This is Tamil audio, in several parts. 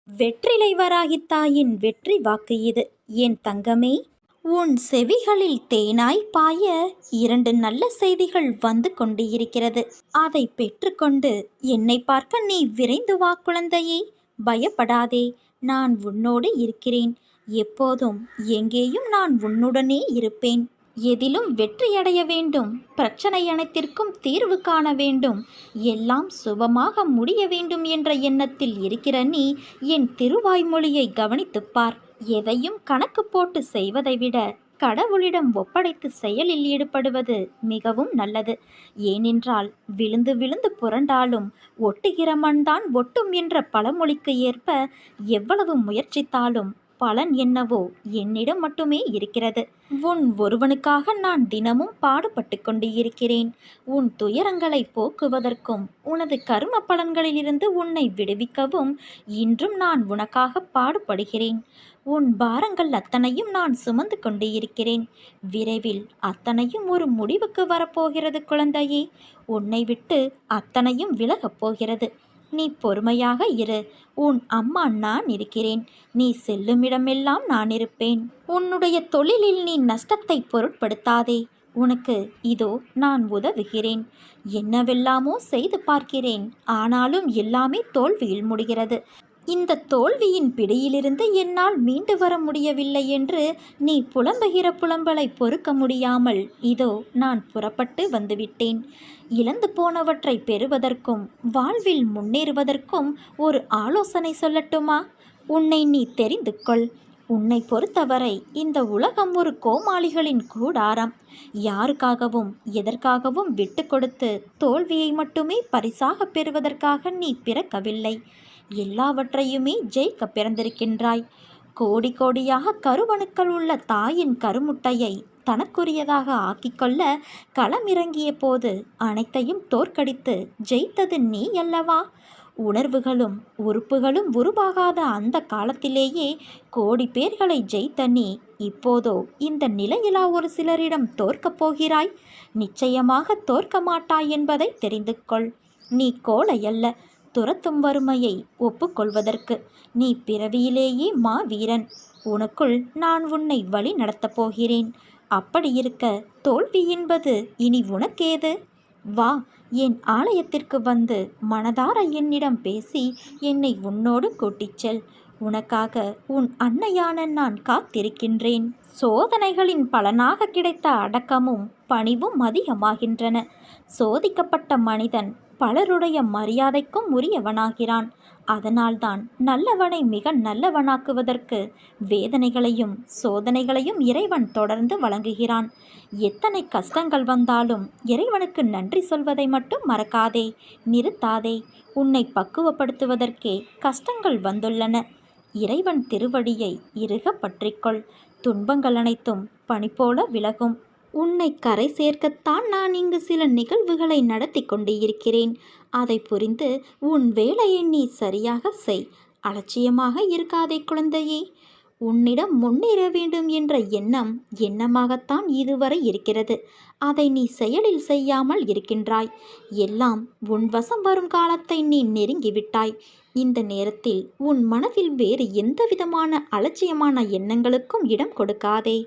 வெற்றிலை வராகி தாயின் வெற்றி வாக்கு இது. என் தங்கமே, உன் செவிகளில் தேனாய் பாய 2 நல்ல செய்திகள் வந்து கொண்டு இருக்கிறது. அதை பெற்றுக்கொண்டு என்னை பார்க்க நீ விரைந்து வா குழந்தையே. பயப்படாதே, நான் உன்னோடு இருக்கிறேன். எப்போதும் எங்கேயும் நான் உன்னுடனே இருப்பேன். எதிலும் வெற்றியடைய வேண்டும், பிரச்சனை அனைத்திற்கும் தீர்வு காண வேண்டும், எல்லாம் சுபமாக முடிய வேண்டும் என்ற எண்ணத்தில் இருக்கிற நீ என் திருவாய்மொழியை கவனித்துப் பார். எதையும் கணக்கு போட்டு செய்வதை விட கடவுளிடம் ஒப்படைத்து செயலில் ஈடுபடுவது மிகவும் நல்லது. ஏனென்றால் விழுந்து விழுந்து புரண்டாலும் ஒட்டுகிற மண்தான் ஒட்டும் என்ற பழமொழிக்கு ஏற்ப எவ்வளவு முயற்சித்தாலும் பலன் என்னவோ என்னிடம் மட்டுமே இருக்கிறது. உன் ஒருவனுக்காக நான் தினமும் பாடுபட்டு கொண்டு இருக்கிறேன். உன் துயரங்களை போக்குவதற்கும் உனது கர்ம பலன்களிலிருந்து உன்னை விடுவிக்கவும் இன்றும் நான் உனக்காக பாடுபடுகிறேன். உன் பாரங்கள் அத்தனையும் நான் சுமந்து கொண்டு இருக்கிறேன். விரைவில் அத்தனையும் ஒரு முடிவுக்கு வரப்போகிறது குழந்தையே. உன்னை விட்டு அத்தனையும் விலகப் போகிறது. நீ பொறுமையாக இரு. உன் அம்மா நான் இருக்கிறேன். நீ செல்லுமிடமெல்லாம் நான் இருப்பேன். உன்னுடைய தொழிலில் நீ நஷ்டத்தை பொருட்படுத்தாதே. உனக்கு இதோ நான் உதவுகிறேன். என்னவெல்லாமோ செய்து பார்க்கிறேன். ஆனாலும் எல்லாமே தோல்வியில் முடிகிறது. இந்த தோல்வியின் பிடியிலிருந்து என்னால் மீண்டு வர முடியவில்லை என்று நீ புலம்புகிற புலம்பலை பொறுக்க முடியாமல் இதோ நான் புறப்பட்டு வந்துவிட்டேன். இழந்து போனவற்றை பெறுவதற்கும் வாழ்வில் முன்னேறுவதற்கும் ஒரு ஆலோசனை சொல்லட்டுமா? உன்னை நீ தெரிந்து கொள். உன்னை பொறுத்தவரை இந்த உலகம் ஒரு கோமாளிகளின் கூடாரம். யாருக்காகவும் எதற்காகவும் விட்டு கொடுத்து தோல்வியை மட்டுமே பரிசாக பெறுவதற்காக நீ பிறக்கவில்லை. எல்லாவற்றையுமே ஜெயிக்க பிறந்திருக்கின்றாய். கோடி கோடியாக கருவணுக்கள் உள்ள தாயின் கருமுட்டையை தனக்குரியதாக ஆக்கிக்கொள்ள களமிறங்கிய போது அனைத்தையும் தோற்கடித்து ஜெயித்தது நீ அல்லவா? உணர்வுகளும் உறுப்புகளும் உருவாகாத அந்த காலத்திலேயே கோடி பேர்களை ஜெயித்த நீ இப்போதோ இந்த நிலையிலா ஒரு சிலரிடம் தோற்கப் போகிறாய்? நிச்சயமாக தோற்க மாட்டாய் என்பதை தெரிந்து கொள். நீ கோழை அல்ல, துரத்தும் வறுமையை ஒப்புக்கொள்வதற்கு. நீ பிறவியிலேயே மாவீரன். உனக்குள் நான் உன்னை வழி நடத்தப் போகிறேன். அப்படி இருக்க தோல்வி என்பது இனி உனக்கேது? வா, என் ஆலயத்திற்கு வந்து மனதார என்னிடம் பேசி என்னை உன்னோடு கூட்டிச் செல். உனக்காக உன் அன்னையான நான் காத்திருக்கின்றேன். சோதனைகளின் பலனாக கிடைத்த அடக்கமும் பணிவும் அதிகமாகின்றன. சோதிக்கப்பட்ட மனிதன் பலருடைய மரியாதைக்கும் உரியவனாகிறான். அதனால்தான் நல்லவனை மிக நல்லவனாக்குவதற்கு வேதனைகளையும் சோதனைகளையும் இறைவன் தொடர்ந்து வழங்குகிறான். எத்தனை கஷ்டங்கள் வந்தாலும் இறைவனுக்கு நன்றி சொல்வதை மட்டும் மறக்காதே, நிறுத்தாதே. உன்னை பக்குவப்படுத்துவதற்கே கஷ்டங்கள் வந்துள்ளன. இறைவன் திருவடியை இறுக பற்றிக்கொள். துன்பங்கள் அனைத்தும் பனி போல விலகும். உன்னை கரை சேர்க்கத்தான் நான் இங்கு சில நிகழ்வுகளை நடத்தி கொண்டு இருக்கிறேன். அதை புரிந்து உன் வேலையை நீ சரியாக செய். அலட்சியமாக இருக்காதே குழந்தையே. உன்னிடம் முன்னேற வேண்டும் என்ற எண்ணமாகத்தான் இதுவரை இருக்கிறது. அதை நீ செயலில் செய்யாமல் இருக்கின்றாய். எல்லாம் உன் வசம் வரும் காலத்தை நீ நெருங்கிவிட்டாய். இந்த நேரத்தில் உன் மனதில் வேறு எந்த விதமான அலட்சியமான எண்ணங்களுக்கும் இடம் கொடுக்காதே.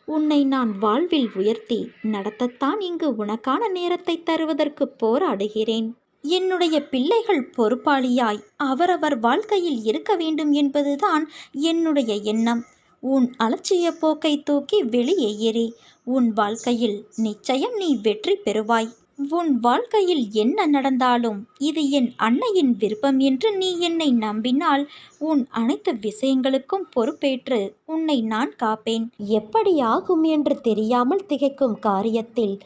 உன்னை நான் வாழ்வில் உயர்த்தி நடத்தத்தான் இங்கு உனக்கான நேரத்தை தருவதற்கு போராடுகிறேன். என்னுடைய பிள்ளைகள் பொறுப்பாளியாய் அவரவர் வாழ்க்கையில் இருக்க வேண்டும் என்பதுதான் என்னுடைய எண்ணம். உன் அலட்சிய போக்கை தூக்கி வெளியே எறி. உன் வாழ்க்கையில் நிச்சயம் நீ வெற்றி பெறுவாய். உன் வாழ்க்கையில் என்ன நடந்தாலும் இது என் அன்னையின் விருப்பம் என்று நீ என்னை நம்பினால் உன் அனைத்து விஷயங்களுக்கும் பொறுப்பேற்று உன்னை நான் காப்பேன். எப்படி ஆகும் என்று தெரியாமல் திகைக்கும் காரியத்தில்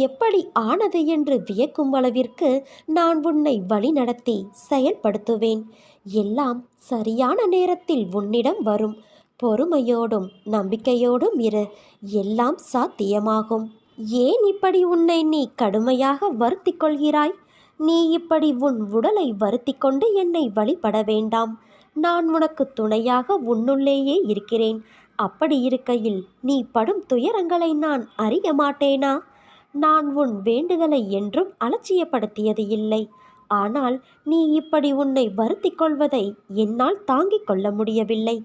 எப்படி ஆனது என்று வியக்கும் அளவிற்கு நான் உன்னை வழிநடத்தி செயல்படுத்துவேன். எல்லாம் சரியான நேரத்தில் உன்னிடம் வரும். பொறுமையோடும் நம்பிக்கையோடும் இரு. எல்லாம் சாத்தியமாகும். ஏன் இப்படி உன்னை நீ கடுமையாக வருத்தி கொள்கிறாய்? நீ இப்படி உன் உடலை வருத்தி கொண்டு என்னை வழிபட வேண்டாம். நான் உனக்கு துணையாக உன்னுள்ளேயே இருக்கிறேன். அப்படி இருக்கையில் நீ படும் துயரங்களை நான் அறிய மாட்டேனா? நான் உன் வேண்டுதலை என்றும் அலட்சியப்படுத்தியது இல்லை. ஆனால் நீ இப்படி உன்னை வருத்திக் கொள்வதை என்னால் தாங்கிக் கொள்ள முடியவில்லை.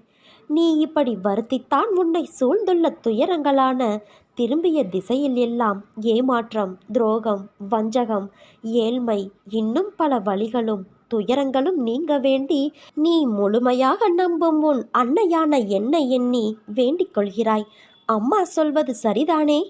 நீ இப்படி வருத்தித்தான் உன்னை சூழ்ந்துள்ள துயரங்களான திரும்பிய திசையில் எல்லாம் ஏமாற்றம், துரோகம், வஞ்சகம், ஏழ்மை, இன்னும் பல வழிகளும் துயரங்களும் நீங்க வேண்டி நீ முழுமையாக நம்பும் உன் அன்னையான என்னை எண்ணி வேண்டிக் கொள்கிறாய். அம்மா சொல்வது சரிதானே?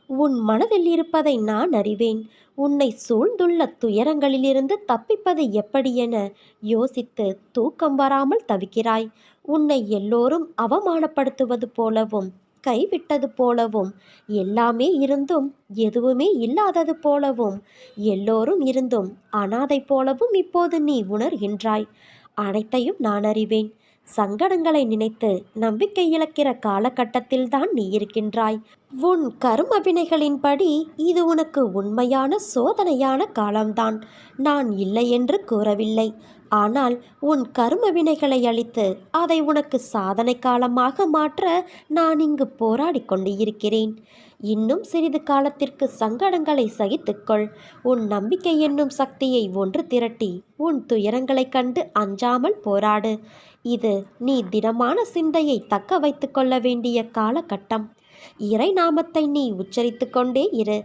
உன் மனதில் இருப்பதை நான் அறிவேன். உன்னை சூழ்ந்துள்ள துயரங்களிலிருந்து தப்பிப்பது எப்படி என யோசித்து தூக்கம் வராமல் தவிக்கிறாய். உன்னை எல்லோரும் அவமானப்படுத்துவது போலவும், கைவிட்டது போலவும், எல்லாமே இருந்தும் எதுவுமே இல்லாதது போலவும், எல்லோரும் இருந்தும் அனாதை போலவும் இப்போது நீ உணர்கின்றாய். அனைத்தையும் நான் அறிவேன். சங்கடங்களை நினைத்து நம்பிக்கை இழக்கிற காலகட்டத்தில்தான் நீ இருக்கின்றாய். உன் கர்ம வினைகளின்படி இது உனக்கு உண்மையான சோதனையான காலம்தான். நான் இல்லை என்று கூறவில்லை. ஆனால் உன் கர்ம வினைகளை அழித்து அதை உனக்கு சாதனை காலமாக மாற்ற நான் இங்கு போராடி கொண்டு இருக்கிறேன். இன்னும் சிறிது காலத்திற்கு சங்கடங்களை சகித்துக்கொள். உன் நம்பிக்கை என்னும் சக்தியை ஒன்று திரட்டி உன் துயரங்களைக் கண்டு அஞ்சாமல் போராடு. இது நீ திடமான சிந்தையை தக்க வைத்து கொள்ள வேண்டிய காலகட்டம். இறை நாமத்தை நீ உச்சரித்து கொண்டே இரு.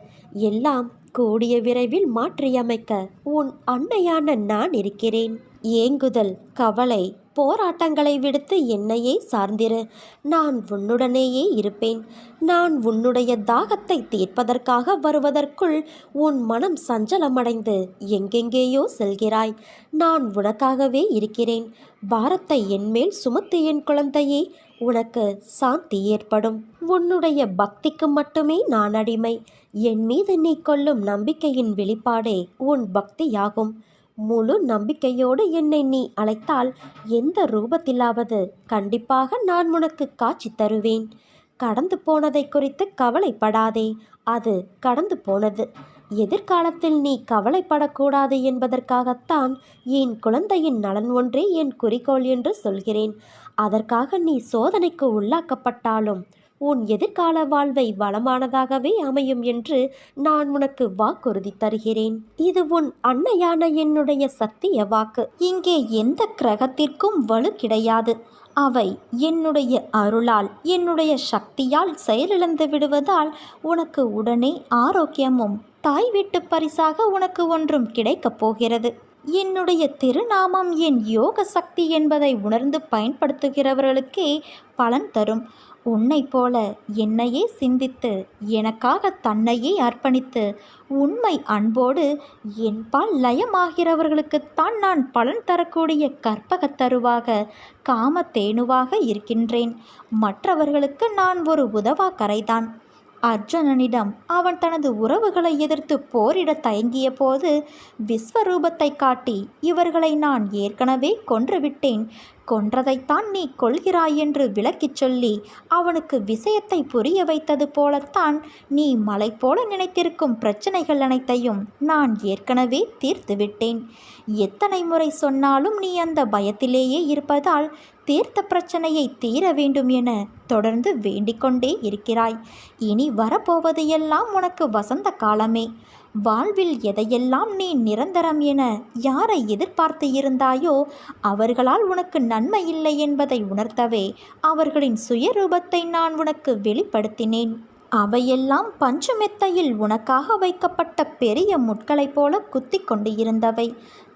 எல்லாம் கூடிய விரைவில் மாற்றியமைக்க உன் அன்னையான நான் இருக்கிறேன். ஏங்குதல், கவலை, போராட்டங்களை விடுத்து என்னையே சார்ந்திரு. நான் உன்னுடனேயே இருப்பேன். நான் உன்னுடைய தாகத்தை தீர்ப்பதற்காக வருவதற்குள் உன் மனம் சஞ்சலமடைந்து எங்கெங்கேயோ செல்கிறாய். நான் உனக்காகவே இருக்கிறேன். பாரத்தை என்மேல் சுமத்து என் குழந்தையே. உனக்கு சாந்தி ஏற்படும். உன்னுடைய பக்திக்கு மட்டுமே நான் அடிமை. என் மீது நீ கொள்ளும் நம்பிக்கையின் வெளிப்பாடே உன் பக்தியாகும். முழு நம்பிக்கையோடு என்னை நீ அழைத்தால் எந்த ரூபத்திலாவது கண்டிப்பாக நான் உனக்கு காட்சி தருவேன். கடந்து போனதை குறித்து கவலைப்படாதே. அது கடந்து போனது. எதிர்காலத்தில் நீ கவலைப்படக்கூடாது என்பதற்காகத்தான் என் குழந்தையின் நலன் ஒன்றே என் குறிக்கோள் என்று சொல்கிறேன். அதற்காக நீ சோதனைக்கு உள்ளாக்கப்பட்டாலும் உன் எதிர்கால வாழ்வை வளமானதாகவே அமையும் என்று நான் உனக்கு வாக்குறுதி தருகிறேன். இது உன் அன்னையான என்னுடைய சத்திய வாக்கு. இங்கே எந்த கிரகத்திற்கும் வலு கிடையாது. அவை என்னுடைய அருளால், என்னுடைய சக்தியால் செயலிழந்து விடுவதால் உனக்கு உடனே ஆரோக்கியமும் தாய் வீட்டு பரிசாக உனக்கு ஒன்றும் கிடைக்கப் போகிறது. என்னுடைய திருநாமம் என் யோக சக்தி என்பதை உணர்ந்து பயன்படுத்துகிறவர்களுக்கே பலன் தரும். உன்னை போல என்னையே சிந்தித்து எனக்காக தன்னையே அர்ப்பணித்து உண்மை அன்போடு என்பால் லயமாகிறவர்களுக்குத்தான் நான் பலன் தரக்கூடிய கற்பகத் தருவாக, காம தேனுவாக இருக்கின்றேன். மற்றவர்களுக்கு நான் ஒரு உதவா கரைதான். அர்ஜுனனிடம் அவன் தனது உறவுகளை எதிர்த்து போரிட தயங்கிய போது விஸ்வரூபத்தை காட்டி இவர்களை நான் ஏற்கனவே கொன்றுவிட்டேன், கொன்றதைத்தான் நீ கொள்கிறாய் என்று விளக்கிச் சொல்லி அவனுக்கு விஷயத்தை புரிய வைத்தது போலத்தான் நீ மலை போல நினைத்திருக்கும் பிரச்சனைகள் அனைத்தையும் நான் ஏற்கனவே தீர்த்துவிட்டேன். எத்தனை முறை சொன்னாலும் நீ அந்த பயத்திலேயே இருப்பதால் தீர்த்த பிரச்சனையை தீர வேண்டும் என தொடர்ந்து வேண்டிக்கொண்டே இருக்கிறாய். இனி வரப்போவது எல்லாம் உனக்கு வசந்த காலமே. வாழ்வில் எதையெல்லாம் நீ நிரந்தரம் என யாரை எதிர்பார்த்து இருந்தாயோ அவர்களால் உனக்கு நன்மை இல்லை என்பதை உணர்த்தவே அவர்களின் சுயரூபத்தை நான் உனக்கு வெளிப்படுத்தினேன். அவையெல்லாம் பஞ்சுமெத்தையில் உனக்காக வைக்கப்பட்ட பெரிய முட்களைப் போல குத்தி கொண்டு இருந்தவை.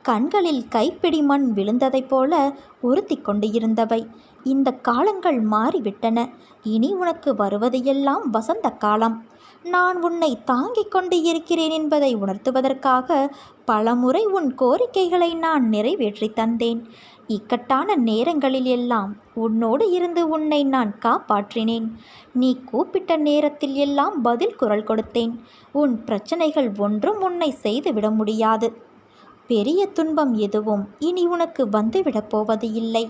கண்களில் கைப்பிடி மண் விழுந்ததைப் போல உறுத்தி கொண்டு இருந்தவை. இந்த காலங்கள் மாறிவிட்டன. இனி உனக்கு வருவது எல்லாம் வசந்த காலம். நான் உன்னை தாங்கிக் கொண்டு இருக்கிறேன் என்பதை உணர்த்துவதற்காக பலமுறை உன் கோரிக்கைகளை நான் நிறைவேற்றி தந்தேன். இக்கட்டான நேரங்களில் எல்லாம் உன்னோடு இருந்து உன்னை நான் காப்பாற்றினேன். நீ கூப்பிட்ட நேரத்தில் எல்லாம் பதில் குரல் கொடுத்தேன். உன் பிரச்சனைகள் ஒன்றும் உன்னை செய்துவிட முடியாது. பெரிய துன்பம் எதுவும் இனி உனக்கு வந்துவிடப் போவது இல்லை.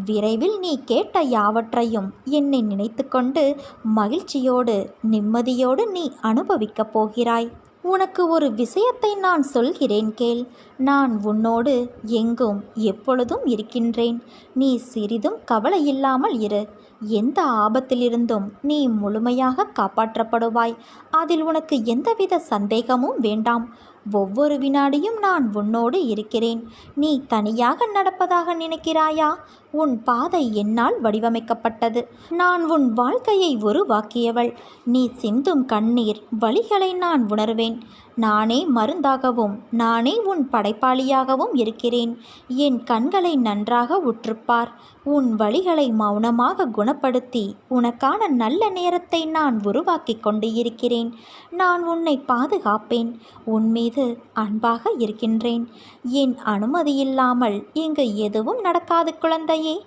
விரைவில் நீ கேட்ட யாவற்றையும் என்னை நினைத்து கொண்டு மகிழ்ச்சியோடு நிம்மதியோடு நீ அனுபவிக்கப் போகிறாய். உனக்கு ஒரு விஷயத்தை நான் சொல்கிறேன் கேள். நான் உன்னோடு எங்கும் எப்பொழுதும் இருக்கின்றேன். நீ சிறிதும் கவலை இல்லாமல் இரு. எந்த ஆபத்திலிருந்தும் நீ முழுமையாக காப்பாற்றப்படுவாய். அதில் உனக்கு எந்தவித சந்தேகமும் வேண்டாம். ஒவ்வொரு வினாடியும் நான் உன்னோடு இருக்கிறேன். நீ தனியாக நடப்பதாக நினைக்கிறாயா? உன் பாதை என்னால் வடிவமைக்கப்பட்டது. நான் உன் வாழ்க்கையை உருவாக்கியவள். நீ சிந்தும் கண்ணீர் வலிகளை நான் உணர்வேன். நானே மருந்தாகவும் நானே உன் படைப்பாளியாகவும் இருக்கிறேன். என் கண்களை நன்றாக உற்றுப்பார். உன் வலிகளை மௌனமாக குணப்படுத்தி உனக்கான நல்ல நேரத்தை நான் உருவாக்கி கொண்டு இருக்கிறேன். நான் உன்னை பாதுகாப்பேன். உன் மீது அன்பாக இருக்கின்றேன். என் அனுமதியில்லாமல் இங்கு எதுவும் நடக்காது குழந்தையே.